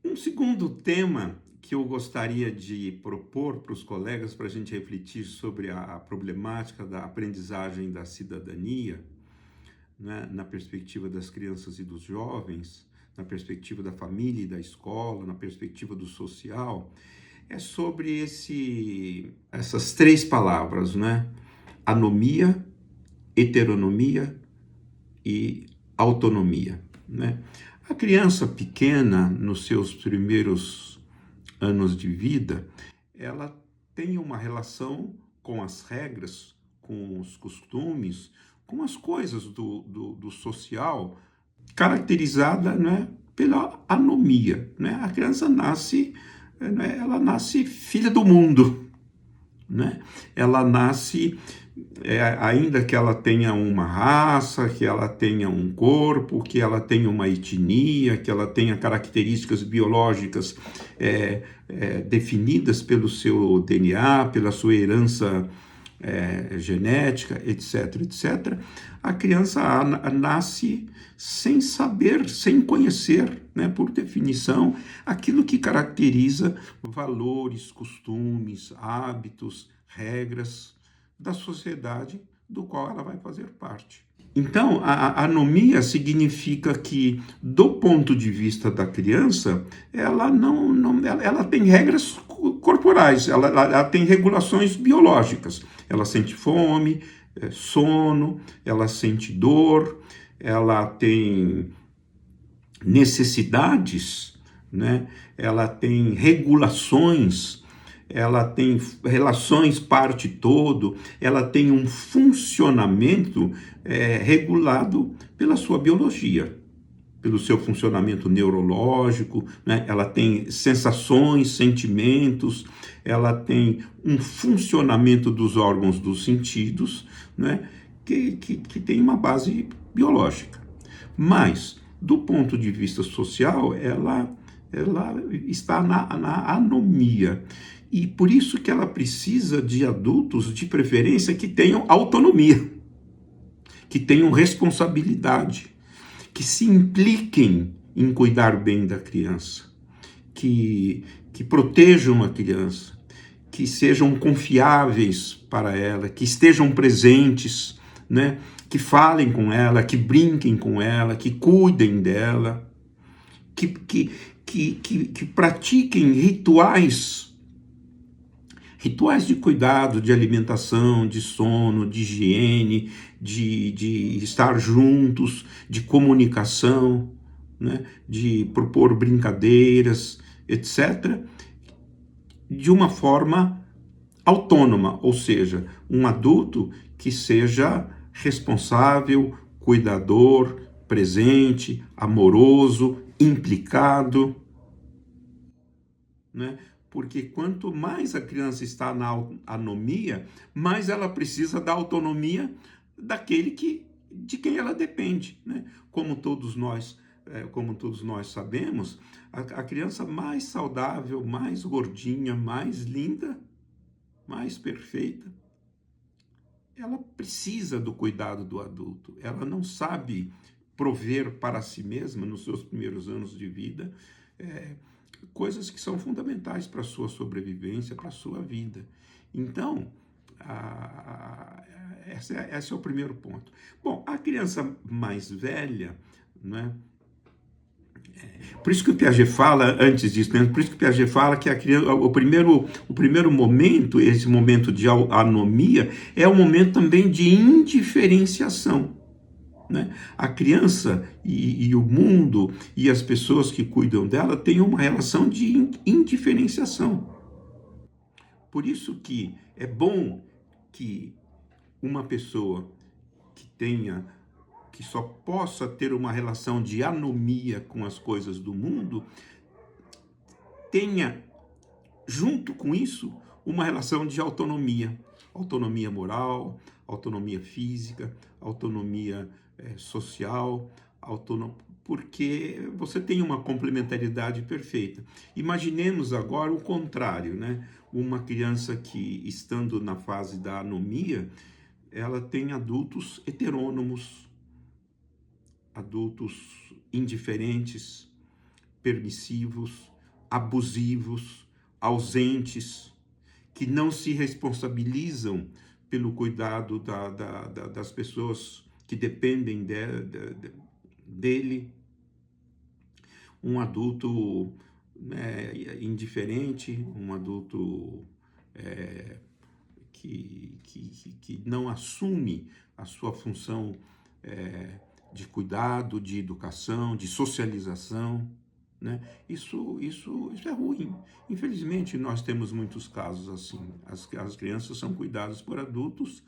Um segundo tema que eu gostaria de propor para os colegas para a gente refletir sobre a problemática da aprendizagem da cidadania, né, na perspectiva das crianças e dos jovens, na perspectiva da família e da escola, na perspectiva do social, é sobre essas três palavras, né? Anomia, heteronomia e autonomia, né? A criança pequena, nos seus primeiros anos de vida, ela tem uma relação com as regras, com os costumes, com as coisas do social, caracterizada, né, pela anomia, né? A criança nasce, né, ela nasce filha do mundo, né? Ela nasce, ainda que ela tenha uma raça, que ela tenha um corpo, que ela tenha uma etnia, que ela tenha características biológicas definidas pelo seu DNA, pela sua herança genética, etc, etc, a criança nasce sem saber, sem conhecer, né, por definição, aquilo que caracteriza valores, costumes, hábitos, regras da sociedade do qual ela vai fazer parte. Então, a anomia significa que, do ponto de vista da criança, ela tem regras corporais, ela tem regulações biológicas. Ela sente fome, sono, ela sente dor, ela tem necessidades, né? Ela tem regulações, ela tem relações parte todo, ela tem um funcionamento regulado pela sua biologia, pelo seu funcionamento neurológico, né? Ela tem sensações, sentimentos, ela tem um funcionamento dos órgãos dos sentidos, né? que tem uma base biológica. Mas, do ponto de vista social, ela está na anomia. E por isso que ela precisa de adultos, de preferência, que tenham autonomia, que tenham responsabilidade, que se impliquem em cuidar bem da criança, que protejam a criança, que sejam confiáveis para ela, que estejam presentes, né? Que falem com ela, que brinquem com ela, que cuidem dela, que pratiquem rituais de cuidado, de alimentação, de sono, de higiene, de estar juntos, de comunicação, né? De propor brincadeiras, etc., de uma forma autônoma, ou seja, um adulto que seja responsável, cuidador, presente, amoroso, implicado, né? Porque quanto mais a criança está na anomia, mais ela precisa da autonomia de quem ela depende, né? Como todos nós sabemos, a criança mais saudável, mais gordinha, mais linda, mais perfeita, ela precisa do cuidado do adulto. Ela não sabe prover para si mesma, nos seus primeiros anos de vida, coisas que são fundamentais para a sua sobrevivência, para a sua vida. Então, esse é o primeiro ponto. Bom, a criança mais velha, né? Por isso que o Piaget fala, antes disso, né? Por isso que o Piaget fala que a criança, o primeiro momento, esse momento de anomia, é um momento também de indiferenciação, né? A criança e o mundo e as pessoas que cuidam dela têm uma relação de indiferenciação. Por isso que é bom que uma pessoa que só possa ter uma relação de anomia com as coisas do mundo, tenha, junto com isso, uma relação de autonomia. Autonomia moral, autonomia física, autonomia social, porque você tem uma complementaridade perfeita. Imaginemos agora o contrário, né? Uma criança que, estando na fase da anomia, ela tem adultos heterônomos, adultos indiferentes, permissivos, abusivos, ausentes, que não se responsabilizam pelo cuidado das pessoas que dependem dele. Um adulto indiferente, um adulto que não assume a sua função de cuidado, de educação, de socialização, né? Isso é ruim. Infelizmente, nós temos muitos casos assim. As crianças são cuidadas por adultos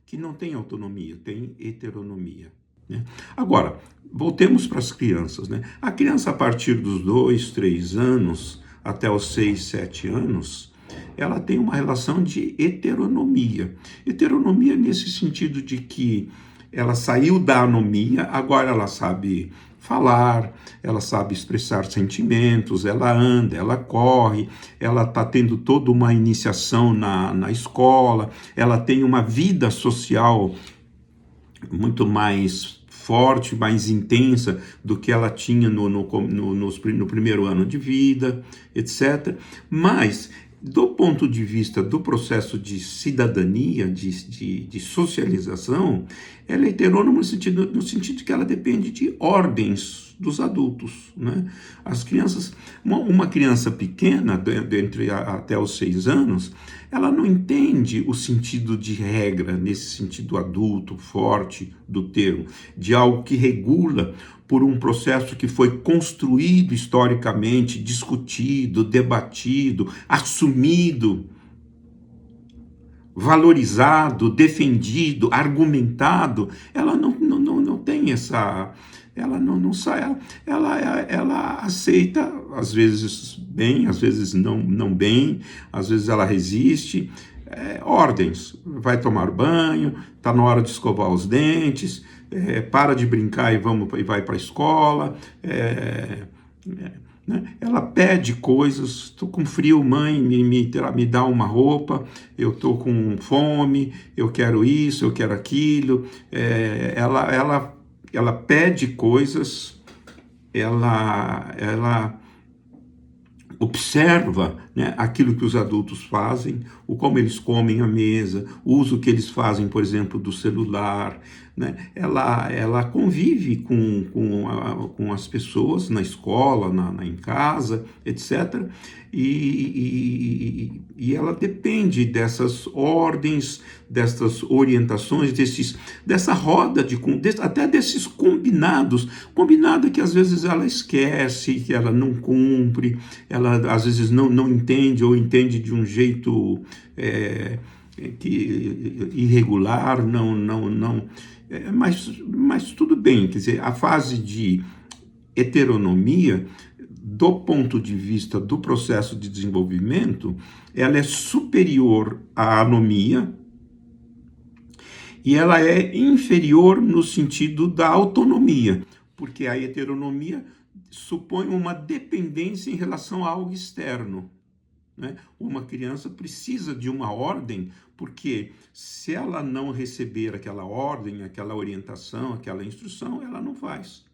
que não têm autonomia, têm heteronomia, né? Agora, voltemos para as crianças, né? A criança, a partir dos 2, 3 anos, até os 6, 7 anos, ela tem uma relação de heteronomia. Heteronomia nesse sentido de que ela saiu da anomia, agora ela sabe falar, ela sabe expressar sentimentos, ela anda, ela corre, ela está tendo toda uma iniciação na escola, ela tem uma vida social muito mais forte, mais intensa do que ela tinha no primeiro ano de vida, etc. Mas, do ponto de vista do processo de cidadania, de socialização, ela é heterônoma no sentido de que ela depende de ordens dos adultos, né? As crianças, uma criança pequena, até os 6 anos, ela não entende o sentido de regra, nesse sentido adulto, forte do termo, de algo que regula por um processo que foi construído historicamente, discutido, debatido, assumido, valorizado, defendido, argumentado. Ela não tem essa... Ela não sai, ela aceita, às vezes bem, às vezes não bem, às vezes ela resiste. Ordens, vai tomar banho, está na hora de escovar os dentes, para de brincar e vai para a escola, né? Ela pede coisas, estou com frio, mãe, me dá uma roupa, eu estou com fome, eu quero isso, eu quero aquilo. Ela pede coisas, ela observa, né, aquilo que os adultos fazem, o como eles comem à mesa, o uso que eles fazem, por exemplo, do celular, né? Ela convive com as pessoas na escola, em casa, etc. E ela depende dessas ordens, dessas orientações, dessa roda, até desses combinado que às vezes ela esquece, que ela não cumpre, ela às vezes não entende ou entende de um jeito irregular, mas tudo bem, quer dizer, a fase de heteronomia, do ponto de vista do processo de desenvolvimento, ela é superior à anomia e ela é inferior no sentido da autonomia, porque a heteronomia supõe uma dependência em relação a algo externo, né? Uma criança precisa de uma ordem, porque se ela não receber aquela ordem, aquela orientação, aquela instrução, ela não faz.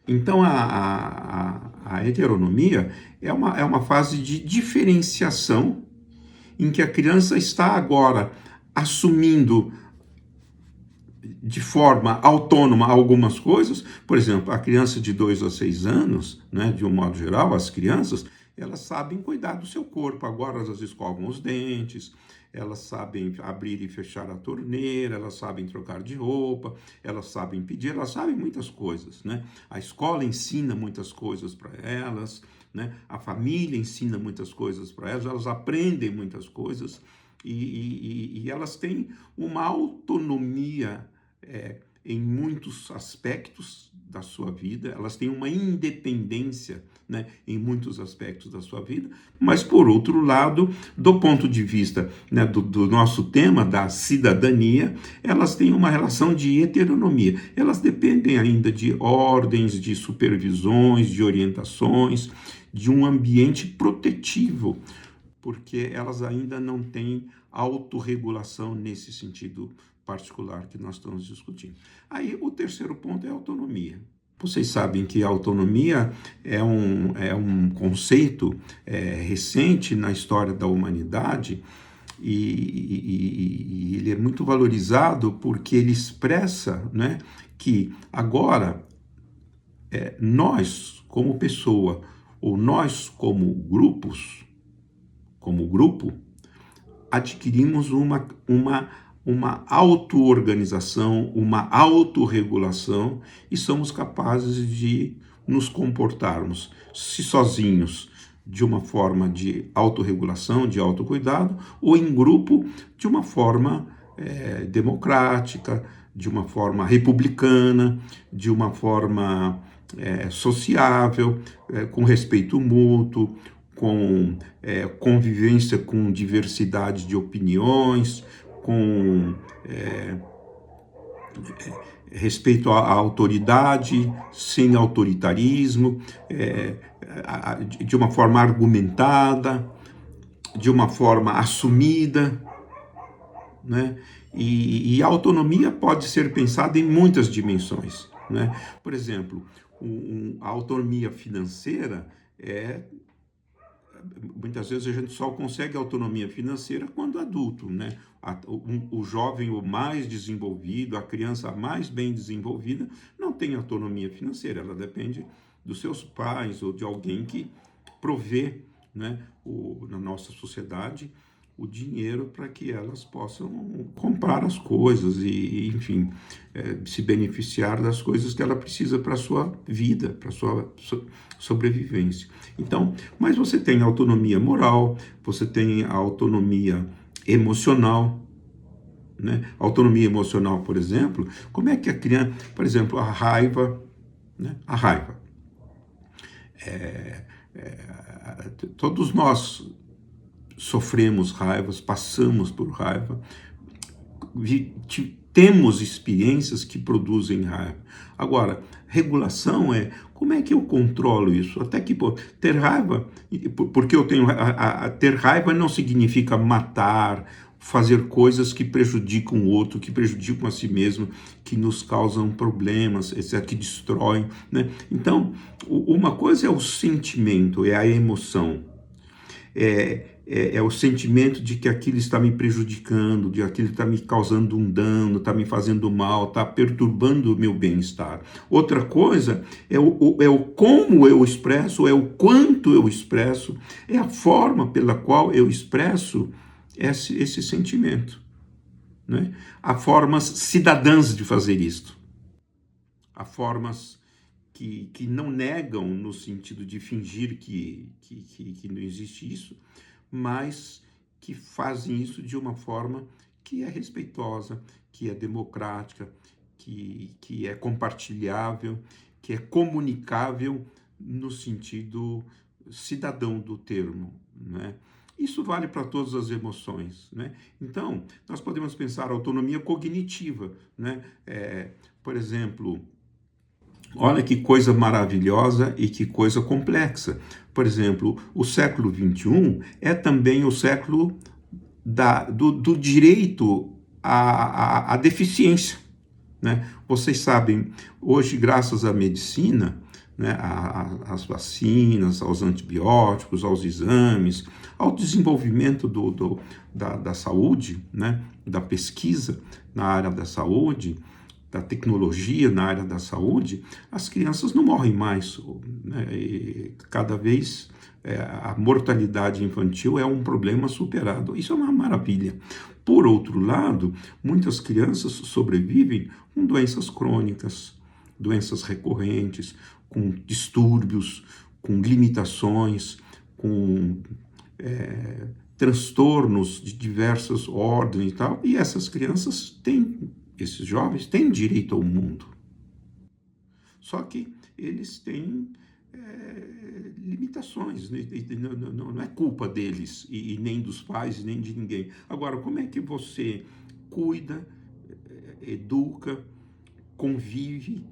Então, a heteronomia é uma fase de diferenciação em que a criança está agora assumindo de forma autônoma algumas coisas. Por exemplo, a criança de 2 a 6 anos, né, de um modo geral, as crianças, elas sabem cuidar do seu corpo. Agora elas escovam os dentes, elas sabem abrir e fechar a torneira, elas sabem trocar de roupa, elas sabem pedir, elas sabem muitas coisas, né? A escola ensina muitas coisas para elas, né? A família ensina muitas coisas para elas aprendem muitas coisas e elas têm uma autonomia em muitos aspectos da sua vida, elas têm uma independência, né, em muitos aspectos da sua vida, mas, por outro lado, do ponto de vista, né, do nosso tema, da cidadania, elas têm uma relação de heteronomia. Elas dependem ainda de ordens, de supervisões, de orientações, de um ambiente protetivo, porque elas ainda não têm autorregulação nesse sentido particular que nós estamos discutindo. Aí o terceiro ponto é a autonomia. Vocês sabem que a autonomia é um conceito recente na história da humanidade e ele é muito valorizado porque ele expressa, né, que agora nós, como pessoa, ou nós, como grupo, adquirimos uma auto-organização, uma autorregulação e somos capazes de nos comportarmos, se sozinhos, de uma forma de autorregulação, de autocuidado, ou em grupo, de uma forma democrática, de uma forma republicana, de uma forma sociável, com respeito mútuo, com convivência com diversidade de opiniões, com respeito à autoridade, sem autoritarismo, de uma forma argumentada, de uma forma assumida, né? E a autonomia pode ser pensada em muitas dimensões, né? Por exemplo, a autonomia financeira muitas vezes a gente só consegue autonomia financeira quando adulto, né? O jovem o mais desenvolvido, a criança mais bem desenvolvida, não tem autonomia financeira, ela depende dos seus pais ou de alguém que provê, né, na nossa sociedade o dinheiro para que elas possam comprar as coisas e enfim, se beneficiar das coisas que ela precisa para a sua vida, para a sua sobrevivência. Então, mas você tem autonomia moral, você tem a autonomia emocional, né? Autonomia emocional, por exemplo, como é que a criança, por exemplo, a raiva, né? A raiva. Todos nós sofremos raivas, passamos por raiva, temos experiências que produzem raiva. Agora, regulação como é que eu controlo isso? Até que ter raiva, porque eu tenho ter raiva não significa matar, fazer coisas que prejudicam o outro, que prejudicam a si mesmo, que nos causam problemas, etc., que destroem, né? Então, uma coisa é o sentimento, é a emoção, é o sentimento de que aquilo está me prejudicando, de que aquilo está me causando um dano, está me fazendo mal, está perturbando o meu bem-estar. Outra coisa é o como eu expresso, é o quanto eu expresso, é a forma pela qual eu expresso esse sentimento, né? Há formas cidadãs de fazer isto. Há formas que não negam no sentido de fingir que não existe isso, mas que fazem isso de uma forma que é respeitosa, que é democrática, que é compartilhável, que é comunicável no sentido cidadão do termo, né? Isso vale para todas as emoções, né? Então, nós podemos pensar autonomia cognitiva, né? Por exemplo, olha que coisa maravilhosa e que coisa complexa. Por exemplo, o século XXI é também o século do direito à deficiência, né? Vocês sabem, hoje, graças à medicina, né, às vacinas, aos antibióticos, aos exames, ao desenvolvimento da saúde, né, da pesquisa na área da saúde, da tecnologia na área da saúde, as crianças não morrem mais, né? E cada vez a mortalidade infantil é um problema superado. Isso é uma maravilha. Por outro lado, muitas crianças sobrevivem com doenças crônicas, doenças recorrentes, com distúrbios, com limitações, com transtornos de diversas ordens e tal, e esses jovens têm direito ao mundo. Só que eles têm limitações, né? Não é culpa deles, e nem dos pais, nem de ninguém. Agora, como é que você cuida, educa, convive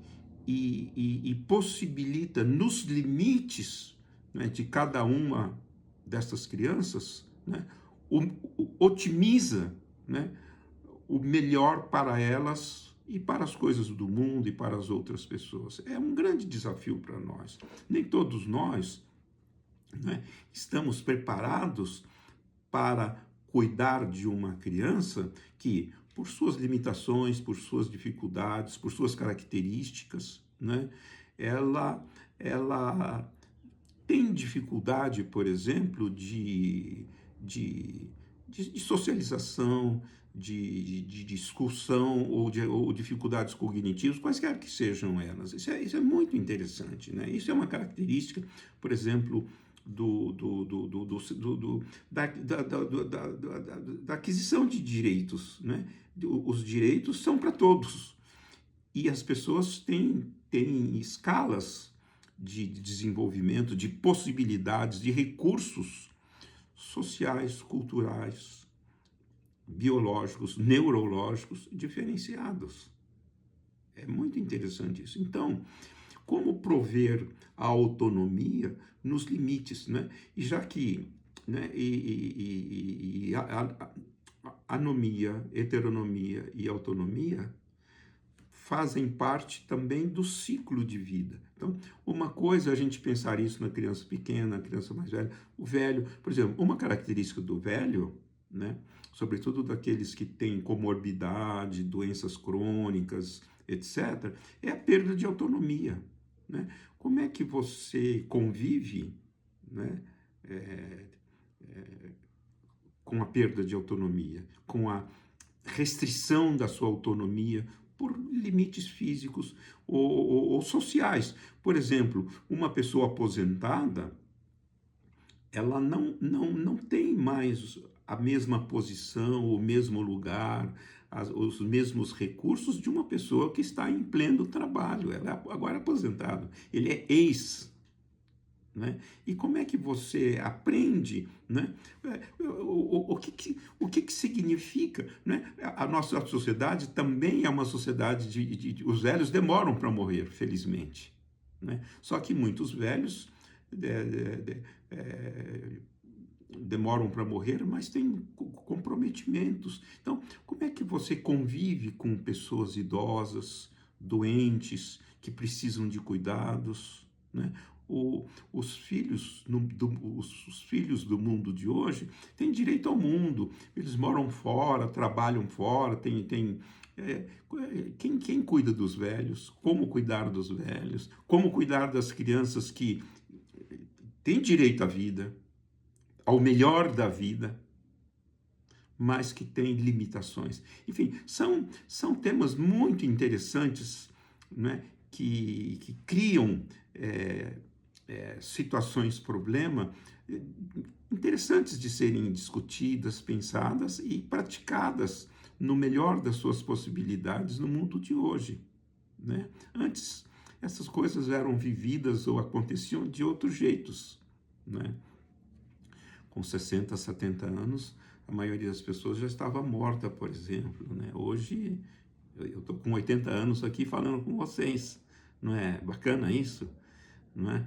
e possibilita, nos limites, né, de cada uma dessas crianças, né, otimiza, né, o melhor para elas e para as coisas do mundo e para as outras pessoas. É um grande desafio para nós. Nem todos nós, né, estamos preparados para cuidar de uma criança que, por suas limitações, por suas dificuldades, por suas características, né, ela tem dificuldade, por exemplo, de, de socialização, de discussão ou dificuldades cognitivas, quaisquer que sejam elas. Isso é muito interessante, né? Isso é uma característica, por exemplo, da aquisição de direitos, né? Os direitos são para todos e as pessoas têm escalas de desenvolvimento, de possibilidades, de recursos sociais, culturais, biológicos, neurológicos diferenciados. É muito interessante isso. Então, como prover a autonomia nos limites, né? E já que, né, anomia, heteronomia e autonomia fazem parte também do ciclo de vida. Então, uma coisa é a gente pensar isso na criança pequena, na criança mais velha, o velho, por exemplo, uma característica do velho, né, sobretudo daqueles que têm comorbidade, doenças crônicas, etc., é a perda de autonomia, né? Como é que você convive, né, com a perda de autonomia, com a restrição da sua autonomia por limites físicos ou sociais? Por exemplo, uma pessoa aposentada, ela não tem mais a mesma posição, o mesmo lugar, os mesmos recursos de uma pessoa que está em pleno trabalho. Ela é agora aposentado. Ele é ex, né? E como é que você aprende, né? O que significa, né? A nossa sociedade também é uma sociedade os velhos demoram para morrer, felizmente, né? Só que muitos velhos demoram para morrer, mas têm comprometimentos. Então, como é que você convive com pessoas idosas, doentes, que precisam de cuidados, né? Os filhos do mundo de hoje têm direito ao mundo, eles moram fora, trabalham fora, quem cuida dos velhos, como cuidar dos velhos, como cuidar das crianças que têm direito à vida, ao melhor da vida, mas que têm limitações. Enfim, são temas muito interessantes, né, que criam situações, problema, interessantes de serem discutidas, pensadas e praticadas no melhor das suas possibilidades no mundo de hoje, né? Antes, essas coisas eram vividas ou aconteciam de outros jeitos, né? Com 60, 70 anos, a maioria das pessoas já estava morta, por exemplo, né? Hoje, eu estou com 80 anos aqui falando com vocês. Não é bacana isso? Não é?